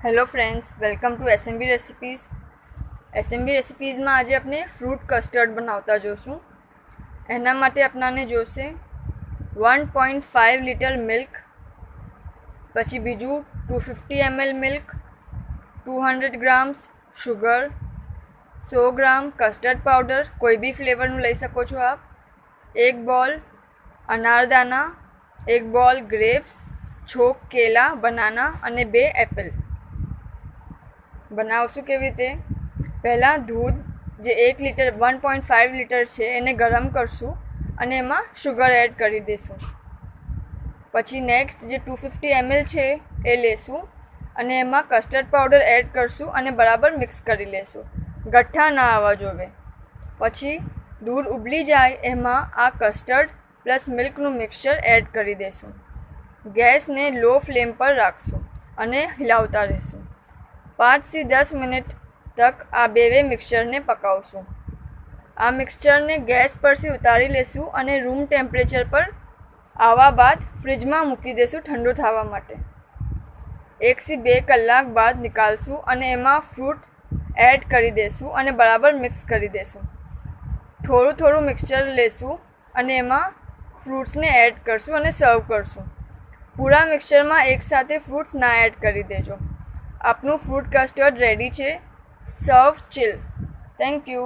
Hello friends, welcome to SMB recipes. SMB રેસિપીઝમાં આજે આપણે ફ્રૂટ કસ્ટર્ડ બનાવતા જોશું. એના માટે આપણાને જોશે 1.5 લીટર મિલ્ક, પછી બીજું 250 ml મિલ્ક, 200 ગ્રામ્સ શુગર, 100 ગ્રામ કસ્ટર્ડ પાવડર, કોઈ બી ફ્લેવરનું લઈ શકો છો આપ, 1 બોલ અનારદાના, 1 બોલ ગ્રેપ્સ, છોક કેલા, બનાના અને 2 એપલ. બનાવશું કેવી રીતે? પહેલાં દૂધ જે 1.5 લીટર છે એને ગરમ કરશું અને એમાં શુગર એડ કરી દઈશું. પછી નેક્સ્ટ જે 250 ml છે એ લેશું અને એમાં કસ્ટર્ડ પાવડર એડ કરશું અને બરાબર મિક્સ કરી લેશું. ગઠ્ઠા ના આવવા જોઈએ. પછી દૂધ ઉબલી જાય એમાં આ કસ્ટર્ડ પ્લસ મિલ્કનું મિક્સચર એડ કરી દઈશું. ગેસને લો ફ્લેમ પર રાખશું અને હિલાવતા રહીશું. 5 થી 10 મિનિટ તક આ બે મિક્સચરને પકાવશું. આ મિક્સચરને ગેસ પરથી ઉતારી લેશું અને રૂમ ટેમ્પરેચર પર આવવા બાદ ફ્રીજમાં મૂકી દઈશું ઠંડુ થવા માટે. 1 થી 2 કલાક બાદ નીકાળશું અને એમાં ફ્રૂટ એડ કરી દઈશું અને બરાબર મિક્સ કરી દઈશું. થોડું મિક્સચર લેશું અને એમાં ફ્રૂટ્સને એડ કરશું અને સર્વ કરશું. પૂરા મિક્સચરમાં એકસાથે ફ્રૂટ્સ ના એડ કરી દેજો. આપનું ફ્રૂટ કસ્ટર્ડ રેડી છે. સર્વ ચિલ. Thank you.